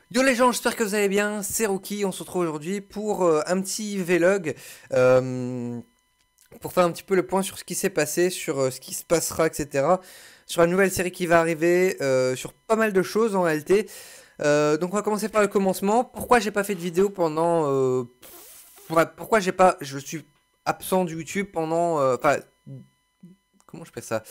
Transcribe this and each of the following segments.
Yo les gens, j'espère que vous allez bien, c'est Rookie, on se retrouve aujourd'hui pour un petit vlog, euh, pour faire un petit peu le point sur ce qui s'est passé, sur ce qui se passera, etc. Sur la nouvelle série qui va arriver, sur pas mal de choses en réalité. Donc on va commencer par le commencement. Pourquoi j'ai pas fait de vidéo pendant... pourquoi j'ai pas... Je suis absent du YouTube pendant... Enfin, comment je fais ça?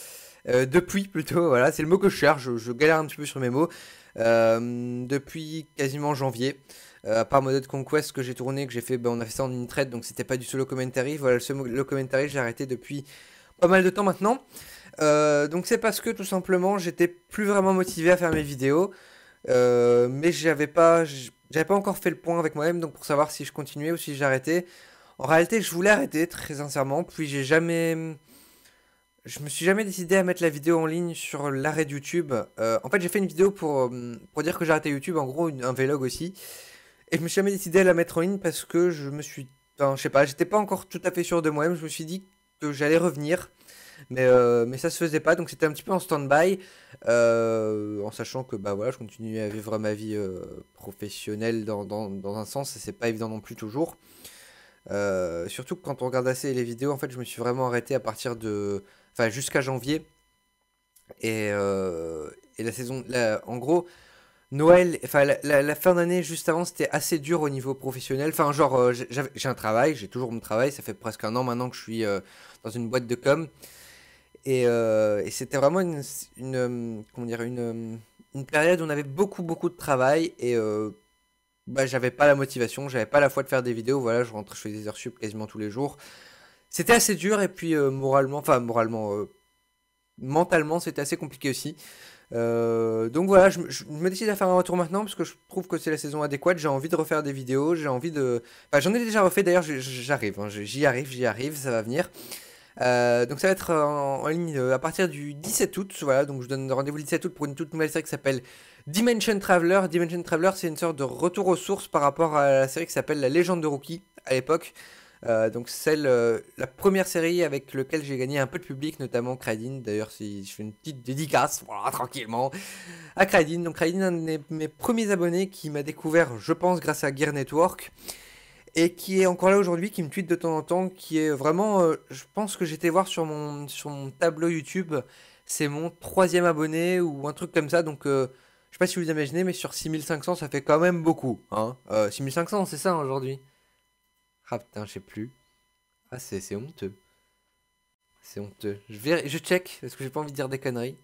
Depuis plutôt, voilà, c'est le mot que je cherche, je galère un petit peu sur mes mots. Depuis quasiment janvier. À part Modern Conquest que j'ai tourné, que j'ai fait, ben, on a fait ça en une trade, donc c'était pas du solo commentary. Voilà, le solo commentary, j'ai arrêté depuis pas mal de temps maintenant. Donc c'est parce que tout simplement j'étais plus vraiment motivé à faire mes vidéos, mais j'avais pas encore fait le point avec moi-même, donc pour savoir si je continuais ou si j'arrêtais. En réalité, je voulais arrêter très sincèrement, puis je me suis jamais décidé à mettre la vidéo en ligne sur l'arrêt de YouTube. En fait, j'ai fait une vidéo pour dire que j'ai arrêté YouTube, en gros, un vlog aussi. Et je me suis jamais décidé à la mettre en ligne parce que je me suis. Enfin, je sais pas, j'étais pas encore tout à fait sûr de moi-même. Je me suis dit que j'allais revenir, mais ça se faisait pas. Donc c'était un petit peu en stand-by, en sachant que bah voilà, je continuais à vivre ma vie professionnelle dans un sens, et c'est pas évident non plus toujours. Surtout que quand on regarde assez les vidéos, en fait, je me suis vraiment arrêté à partir de. Enfin, jusqu'à janvier. Et la saison. En gros, Noël. Enfin, la fin d'année juste avant, c'était assez dur au niveau professionnel. Enfin, genre, j'ai un travail, j'ai toujours mon travail. Ça fait presque un an maintenant que je suis dans une boîte de com. Et c'était vraiment comment dire, une période où on avait beaucoup, beaucoup de travail. Et bah, j'avais pas la motivation, j'avais pas la foi de faire des vidéos. Voilà, je rentrais, je faisais des heures sup quasiment tous les jours. C'était assez dur, et puis moralement, mentalement, c'était assez compliqué aussi. Donc voilà, je me décide à faire un retour maintenant parce que je trouve que c'est la saison adéquate. J'ai envie de refaire des vidéos, j'ai envie de. Enfin, j'en ai déjà refait d'ailleurs, j'arrive, hein, j'y arrive, ça va venir. Donc ça va être en ligne à partir du 17 août. Voilà, donc je donne rendez-vous le 17 août pour une toute nouvelle série qui s'appelle Dimension Traveler. Dimension Traveler, c'est une sorte de retour aux sources par rapport à la série qui s'appelle La Légende de Rookie à l'époque. Donc la première série avec laquelle j'ai gagné un peu de public, notamment Cradine. D'ailleurs, si je fais une petite dédicace, voilà, tranquillement, à Cradine. Donc Cradine, un de mes premiers abonnés qui m'a découvert, je pense, grâce à Gear Network, et qui est encore là aujourd'hui, qui me tweet de temps en temps, qui est vraiment, je pense que j'étais voir sur mon tableau YouTube, c'est mon troisième abonné ou un truc comme ça. Donc je sais pas si vous imaginez, mais sur 6500, ça fait quand même beaucoup, hein. 6500, c'est ça hein, aujourd'hui. Ah putain, je sais plus. Ah, c'est honteux. C'est honteux. Je check, parce que j'ai pas envie de dire des conneries.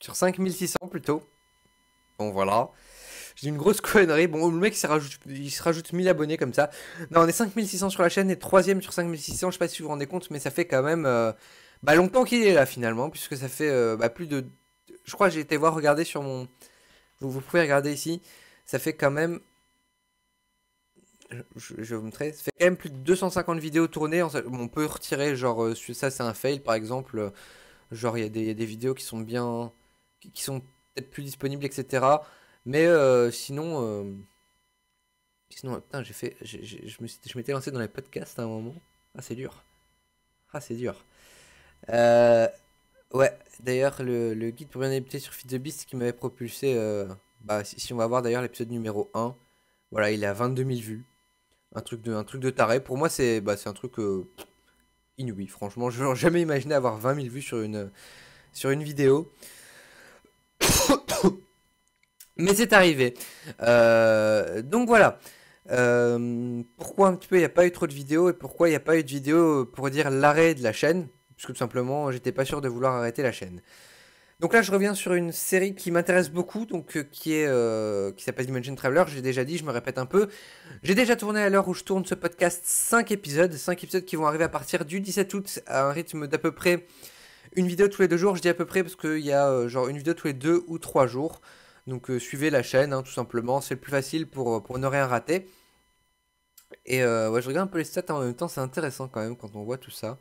Sur 5600 plutôt. Bon, voilà. J'ai une grosse connerie. Bon, le mec il se rajoute 1000 abonnés comme ça. Non, on est 5600 sur la chaîne et troisième sur 5600. Je sais pas si vous vous rendez compte, mais ça fait quand même bah, longtemps qu'il est là finalement, puisque ça fait bah, plus de. Je crois que j'ai été voir, regarder sur mon. Vous pouvez regarder ici. Ça fait quand même. Je vais vous montrer. Ça fait quand même plus de 250 vidéos tournées. Bon, on peut retirer, genre, ça c'est un fail par exemple. Genre, il y a des vidéos qui sont bien. Qui sont peut-être plus disponibles, etc. Mais sinon, putain, j'ai fait. Je m'étais lancé dans les podcasts à un moment. Ah, c'est dur. Ah, c'est dur. Euh, ouais, d'ailleurs, le guide pour bien débuter sur Feed the Beast qui m'avait propulsé. Bah, si on va voir d'ailleurs l'épisode numéro 1, voilà, il est à 22 000 vues. Un truc de taré. Pour moi, c'est un truc inouï. Franchement, je n'aurais jamais imaginé avoir 20 000 vues sur une vidéo. Mais c'est arrivé. Donc voilà. Pourquoi un petit peu il n'y a pas eu trop de vidéos et pourquoi il n'y a pas eu de vidéo pour dire l'arrêt de la chaîne? Parce que tout simplement, j'étais pas sûr de vouloir arrêter la chaîne. Donc là, je reviens sur une série qui m'intéresse beaucoup, donc qui s'appelle Dimension Traveler. J'ai déjà dit, je me répète un peu. J'ai déjà tourné à l'heure où je tourne ce podcast 5 épisodes qui vont arriver à partir du 17 août à un rythme d'à peu près une vidéo tous les 2 jours. Je dis à peu près parce qu'il y a genre une vidéo tous les 2 ou 3 jours. Donc suivez la chaîne, hein, tout simplement. C'est le plus facile pour ne rien rater. Et ouais, je regarde un peu les stats en même temps. C'est intéressant quand même quand on voit tout ça.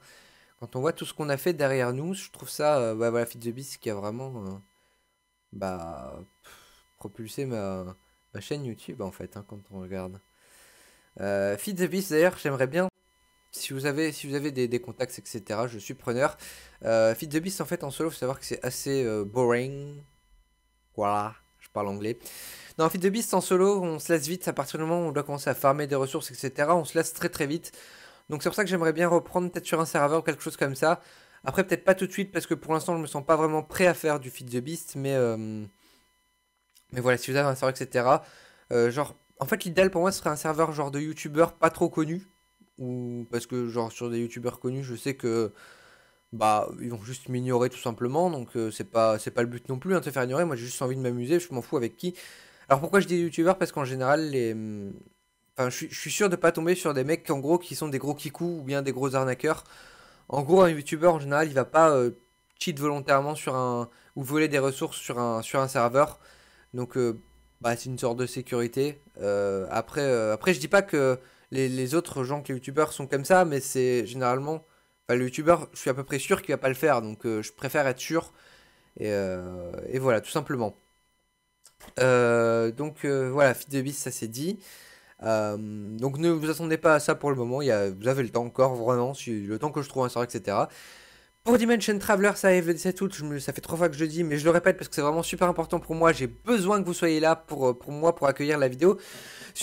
Quand on voit tout ce qu'on a fait derrière nous, je trouve ça, bah voilà, Feed the Beast qui a vraiment bah, propulsé ma chaîne YouTube en fait, hein, quand on regarde. Feed the Beast d'ailleurs, j'aimerais bien, si vous avez des contacts, etc., je suis preneur. Feed the Beast en fait en solo, faut savoir que c'est assez boring, Voilà, je parle anglais. Non, Feed the Beast en solo, on se lasse vite à partir du moment où on doit commencer à farmer des ressources, etc. On se lasse très très vite. Donc c'est pour ça que j'aimerais bien reprendre peut-être sur un serveur ou quelque chose comme ça. Après, peut-être pas tout de suite parce que pour l'instant, je me sens pas vraiment prêt à faire du Feed the Beast. Mais voilà, si vous avez un serveur, etc. Genre, en fait, l'idéal pour moi ce serait un serveur genre de youtubeurs pas trop connus. Ou parce que, genre, sur des youtubeurs connus, je sais que bah ils vont juste m'ignorer tout simplement. Donc c'est pas le but non plus hein, de se faire ignorer. Moi, j'ai juste envie de m'amuser. Je m'en fous avec qui. Alors pourquoi je dis youtubeurs? Parce qu'en général, enfin, je suis sûr de pas tomber sur des mecs en gros qui sont des gros kikous ou bien des gros arnaqueurs. En gros, un youtubeur en général, il va pas cheat volontairement sur un ou voler des ressources sur un serveur. Donc, bah, c'est une sorte de sécurité. Après, je dis pas que les autres gens que les youtubeurs sont comme ça, mais c'est généralement, enfin, le youtubeur, je suis à peu près sûr qu'il va pas le faire. Donc, je préfère être sûr. Et voilà, tout simplement. Donc, voilà, Feed the Beast, ça c'est dit. Donc ne vous attendez pas à ça pour le moment, vous avez le temps encore, vraiment, le temps que je trouve un sort, etc. Pour Dimension Traveler, ça arrive le 17 août, ça fait 3 fois que je le dis, mais je le répète parce que c'est vraiment super important pour moi, j'ai besoin que vous soyez là pour moi, pour accueillir la vidéo,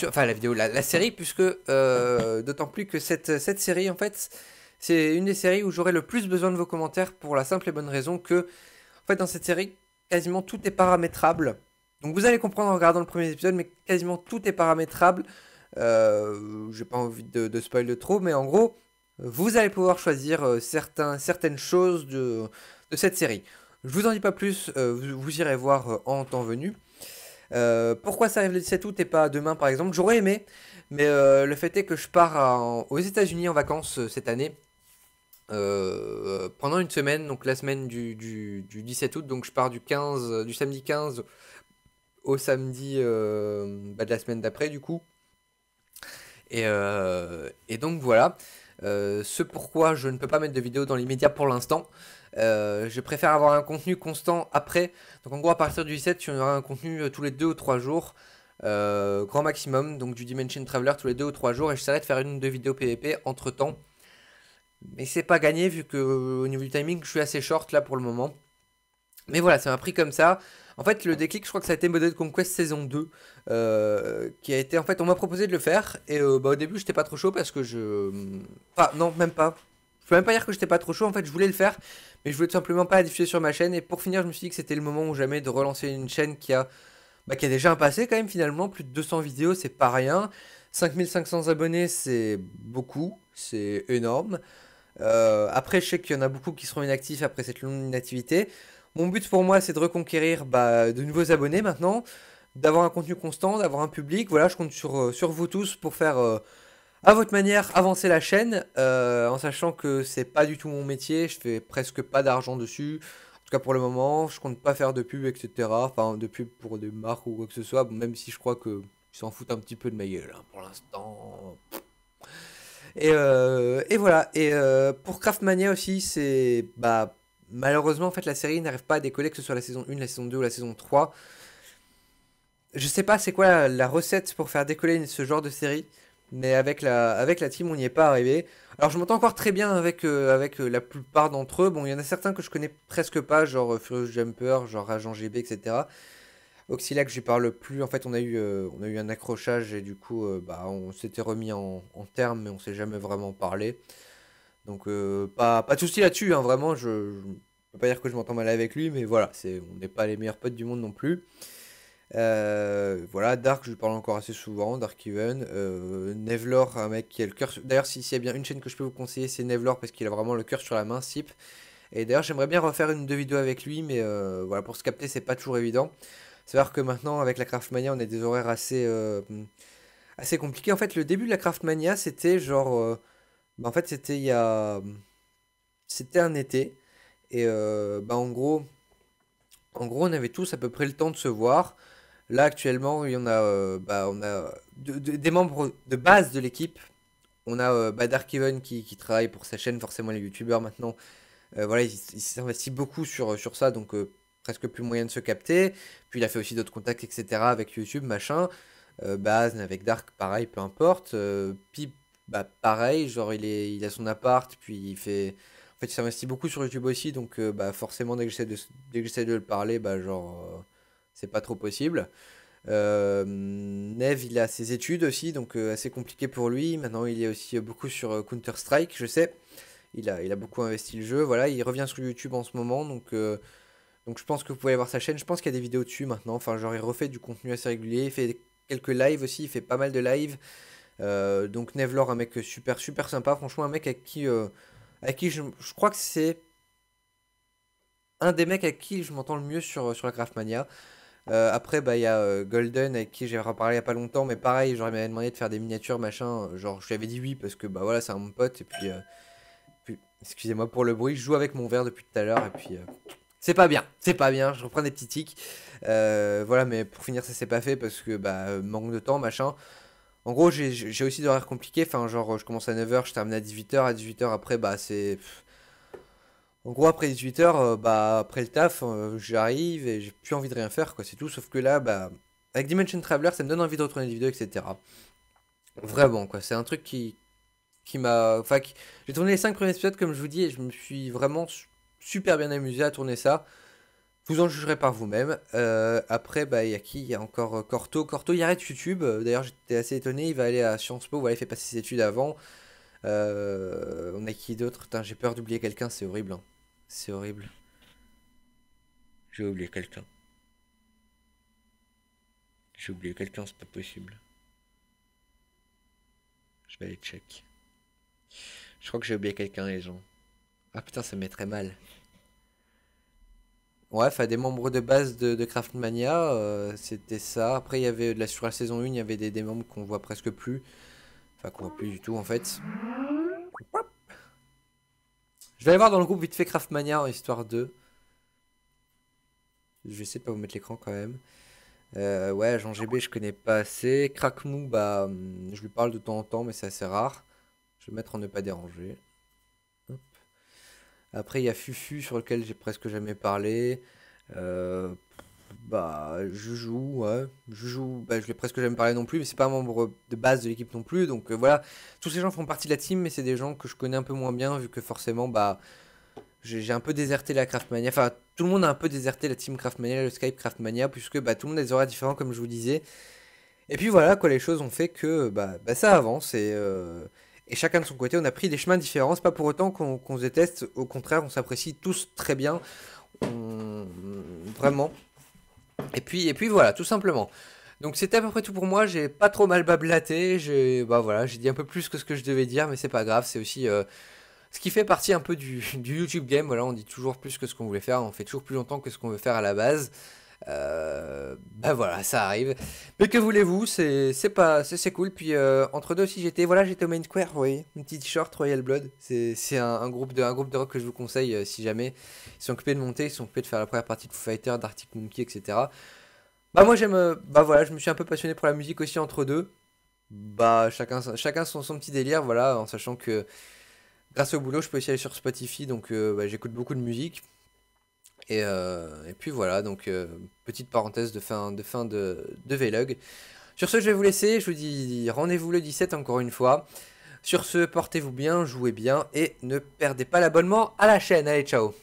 enfin la vidéo, la série, puisque d'autant plus que cette série, en fait, c'est une des séries où j'aurai le plus besoin de vos commentaires pour la simple et bonne raison que, en fait, dans cette série, quasiment tout est paramétrable. Donc vous allez comprendre en regardant le premier épisode, mais quasiment tout est paramétrable. J'ai pas envie de spoil de trop, mais en gros, vous allez pouvoir choisir certaines choses de cette série. Je vous en dis pas plus, vous irez voir en temps venu. Pourquoi ça arrive le 17 août et pas demain par exemple? J'aurais aimé, mais le fait est que je pars aux États-Unis en vacances cette année. Pendant une semaine, donc la semaine du 17 août, donc je pars du samedi 15 au samedi bah, de la semaine d'après du coup. Et donc voilà, ce pourquoi je ne peux pas mettre de vidéo dans l'immédiat pour l'instant. Je préfère avoir un contenu constant après. Donc en gros à partir du 17, tu auras un contenu tous les 2 ou 3 jours. Grand maximum, donc du Dimension Traveler tous les 2 ou 3 jours. Et j'essaierai de faire une ou deux vidéos PVP entre temps. Mais c'est pas gagné vu que au niveau du timing, je suis assez short là pour le moment. Mais voilà, ça m'a pris comme ça. En fait, le déclic, je crois que ça a été Modern Conquest saison 2. Qui a été, en fait, on m'a proposé de le faire. Et bah, au début, j'étais pas trop chaud parce que je. Enfin, non, même pas. Je peux même pas dire que j'étais pas trop chaud. En fait, je voulais le faire. Mais je voulais tout simplement pas la diffuser sur ma chaîne. Et pour finir, je me suis dit que c'était le moment ou jamais de relancer une chaîne qui a déjà un passé quand même, finalement. Plus de 200 vidéos, c'est pas rien. 5500 abonnés, c'est beaucoup. C'est énorme. Après, je sais qu'il y en a beaucoup qui seront inactifs après cette longue inactivité. Mon but pour moi, c'est de reconquérir bah, de nouveaux abonnés maintenant, d'avoir un contenu constant, d'avoir un public. Voilà, je compte sur vous tous pour faire à votre manière avancer la chaîne, en sachant que c'est pas du tout mon métier, je fais presque pas d'argent dessus. En tout cas pour le moment, je compte pas faire de pub, etc. Enfin, de pub pour des marques ou quoi que ce soit, bon, même si je crois que ils s'en foutent un petit peu de ma gueule hein, pour l'instant. Et voilà. Et pour Craftmania aussi, c'est bah malheureusement en fait la série n'arrive pas à décoller, que ce soit la saison 1, la saison 2 ou la saison 3. Je sais pas c'est quoi la recette pour faire décoller ce genre de série, mais avec la team on n'y est pas arrivé. Alors je m'entends encore très bien avec la plupart d'entre eux. Bon, il y en a certains que je connais presque pas, genre Furious Jumper, genre Agent GB, etc. Auxilac, je lui parle plus. En fait, on a eu un accrochage et du coup, bah, on s'était remis en terme, mais on s'est jamais vraiment parlé. Donc, pas de souci là-dessus, hein, vraiment. Je peux pas dire que je m'entends mal avec lui, mais voilà, on n'est pas les meilleurs potes du monde non plus. Voilà, Dark, je lui parle encore assez souvent, Dark Even. Nevlor, un mec qui a le cœur. D'ailleurs, s'il y a bien une chaîne que je peux vous conseiller, c'est Nevlor parce qu'il a vraiment le cœur sur la main, Sip. Et d'ailleurs, j'aimerais bien refaire une ou deux vidéos avec lui, mais voilà, pour se capter, c'est pas toujours évident. C'est vrai que maintenant, avec la Craftmania, on a des horaires assez compliqués. En fait, le début de la Craftmania, c'était genre. Bah, en fait, c'était il y a. C'était un été. Et bah, en gros, on avait tous à peu près le temps de se voir. Là, actuellement, il y en a. Bah, on a des membres de base de l'équipe. On a bah, Darkeven qui travaille pour sa chaîne, forcément, les youtubeurs maintenant. Voilà, il s'investit beaucoup sur ça, donc presque plus moyen de se capter. Puis il a fait aussi d'autres contacts, etc. avec YouTube, machin. Baz, avec Dark, pareil, peu importe. Pip, bah pareil, genre il a son appart, puis il fait. En fait, il s'investit beaucoup sur YouTube aussi, donc bah forcément, dès que j'essaie de le parler, bah genre. c'est pas trop possible. Neve, il a ses études aussi, donc assez compliqué pour lui. Maintenant, il est aussi beaucoup sur Counter-Strike, je sais. Il a beaucoup investi le jeu. Voilà, il revient sur YouTube en ce moment, donc je pense que vous pouvez aller voir sa chaîne. Je pense qu'il y a des vidéos dessus maintenant. Enfin, genre, il refait du contenu assez régulier. Il fait quelques lives aussi. Il fait pas mal de lives. Donc, Nevlore, un mec super, super sympa. Franchement, un mec avec qui je crois que c'est un des mecs avec qui je m'entends le mieux sur la Craftmania. Après, bah, il y a Golden avec qui j'ai reparlé il y a pas longtemps. Mais pareil, genre, il m'avait demandé de faire des miniatures, machin. Genre, je lui avais dit oui parce que, bah voilà, c'est un mon pote. Et puis, excusez-moi pour le bruit. Je joue avec mon verre depuis tout à l'heure. Et puis. C'est pas bien, c'est pas bien, je reprends des petits tics. Voilà, mais pour finir, ça s'est pas fait parce que bah, manque de temps, machin. En gros, j'ai aussi des horaires compliqués. Enfin, genre, je commence à 9h, je termine à 18h. À 18h, après, bah, c'est. En gros, après 18h, bah, après le taf, j'arrive et j'ai plus envie de rien faire, quoi, c'est tout. Sauf que là, bah, avec Dimension Traveler, ça me donne envie de retourner des vidéos, etc. Vraiment, quoi, c'est un truc qui m'a. Enfin, j'ai tourné les 5 premiers épisodes, comme je vous dis, et je me suis vraiment super bien amusé à tourner ça. Vous en jugerez par vous-même. Après, bah, il y a qui? Il y a encore Corto. Corto, il arrête YouTube. D'ailleurs, j'étais assez étonné. Il va aller à Sciences Po. Voilà, il fait passer ses études avant. On a qui d'autre? Putain, j'ai peur d'oublier quelqu'un. C'est horrible, hein. C'est horrible. J'ai oublié quelqu'un. J'ai oublié quelqu'un, c'est pas possible. Je vais aller check. Je crois que j'ai oublié quelqu'un, les gens. Ah putain, ça me met très mal. Ouais, enfin, des membres de base de Craftmania, c'était ça. Après, il y avait, sur la saison 1, il y avait des membres qu'on voit presque plus. Enfin, qu'on voit plus du tout, en fait. Je vais aller voir dans le groupe vite fait Craftmania en histoire 2. Je vais essayer de pas vous mettre l'écran quand même. Ouais, Jean GB, je connais pas assez. Crackmou, bah, je lui parle de temps en temps, mais c'est assez rare. Je vais mettre en ne pas déranger. Hop. Après, il y a Fufu sur lequel j'ai presque jamais parlé. Euh, Bah, Juju, ouais. Juju, bah, je l'ai presque jamais parlé non plus, mais c'est pas un membre de base de l'équipe non plus. Donc voilà, tous ces gens font partie de la team, mais c'est des gens que je connais un peu moins bien, vu que forcément, bah, j'ai un peu déserté la Craftmania. Enfin, tout le monde a un peu déserté la team Craftmania, le Skype Craftmania, puisque bah, tout le monde a des horaires différents, comme je vous disais. Et puis voilà, quoi, les choses ont fait que bah, ça avance et chacun de son côté, on a pris des chemins différents. C'est pas pour autant qu'on se déteste, au contraire, on s'apprécie tous très bien. On- Vraiment. Et puis voilà, tout simplement. Donc c'était à peu près tout pour moi. J'ai pas trop mal bablaté. Bah voilà, j'ai dit un peu plus que ce que je devais dire, mais c'est pas grave. C'est aussi ce qui fait partie un peu du YouTube game. Voilà, on dit toujours plus que ce qu'on voulait faire. On fait toujours plus longtemps que ce qu'on veut faire à la base. Bah voilà, ça arrive. Mais que voulez-vous, c'est pas c'est cool. Puis entre deux aussi, j'étais au Main Square, oui, une petite t-shirt Royal Blood. C'est un groupe de rock que je vous conseille si jamais ils sont occupés de monter, ils sont occupés de faire la première partie de Foo Fighter, d'Arctic Monkey, etc. Bah moi j'aime, bah voilà, je me suis un peu passionné pour la musique aussi entre deux. Bah chacun son petit délire, voilà, en sachant que grâce au boulot, je peux aussi aller sur Spotify, donc bah, j'écoute beaucoup de musique. Et puis voilà, donc petite parenthèse de Vlog. Sur ce, je vais vous laisser, je vous dis rendez-vous le 17 encore une fois. Sur ce, portez-vous bien, jouez bien et ne perdez pas l'abonnement à la chaîne. Allez, ciao!